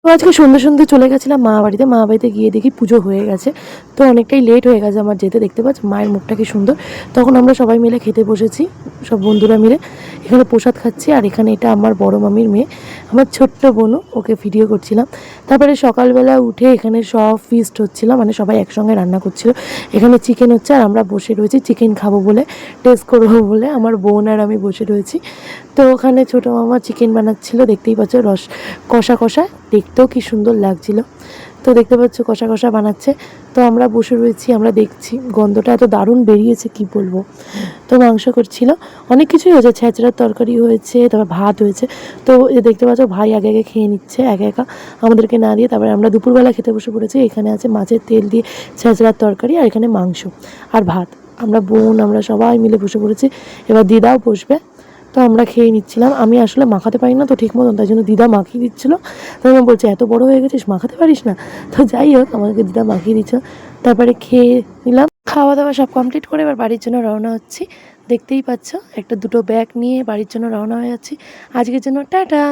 তো আজকে সন্ধ্যে সন্ধ্যে চলে গেছিলাম মা বাড়িতে গিয়ে দেখি পুজো হয়ে গেছে। তো অনেকটাই লেট হয়ে গেছে আমার যেতে, দেখতে পাচ্ছ মায়ের মুখটা কি সুন্দর। তখন আমরা সবাই মিলে খেতে বসেছি, সব বন্ধুরা মিলে এখানে প্রসাদ খাচ্ছি। আর এখানে এটা আমার বড় মামির মেয়ে, আমার ছোট্ট বোনও, ওকে ভিডিও করছিলাম। তারপরে সকালবেলা উঠে এখানে সব ফিস্ট হচ্ছিল, মানে সবাই একসঙ্গে রান্না করছিল। এখানে চিকেন হচ্ছে আর আমরা বসে রয়েছি চিকেন খাবো বলে, টেস্ট করবো বলে আমার বোন আর আমি বসে রয়েছি। তো ওখানে ছোটো মামা চিকেন বানাচ্ছিল, দেখতেই পাচ্ছ রস কষা কষা, দেখতেও কি সুন্দর লাগছিল। তো দেখতে পাচ্ছ কষা কষা বানাচ্ছে। তো আমরা বসে রয়েছি, আমরা দেখছি, গন্ধটা এত দারুণ বেরিয়েছে কি বলবো। তো মাংস করছিল, অনেক কিছুই হয়েছে, ছেঁচড়ার তরকারি হয়েছে, তারপর ভাত হয়েছে। তো দেখতে পাচ্ছ ভাই আগে আগে খেয়ে নিচ্ছে একা একা, আমাদেরকে না দিয়ে। তারপরে আমরা দুপুরবেলা খেতে বসে পড়েছি। এখানে আছে মাছের তেল দিয়ে ছেঁচড়ার তরকারি, আর এখানে মাংস আর ভাত। আমরা বোন আমরা সবাই মিলে বসে পড়েছি, এবার দিদাও বসবে। তো আমরা খেয়ে নিচ্ছিলাম। আমি আসলে মাখাতে পারি না তো ঠিক মতন, তাই জন্য দিদা মাখিয়ে দিচ্ছিলো। তো আমি বলছি এত বড় হয়ে গেছিস মাখাতে পারিস না? তো যাই হোক আমাকে দিদা মাখিয়ে দিচ্ছিল। তারপরে খেয়ে নিলাম, খাওয়া দাওয়া সব কমপ্লিট করে এবার বাড়ির জন্য রওনা হচ্ছি। দেখতেই পাচ্ছ একটা দুটো ব্যাগ নিয়ে বাড়ির জন্য রওনা হয়ে যাচ্ছি। আজকের জন্য টাটা।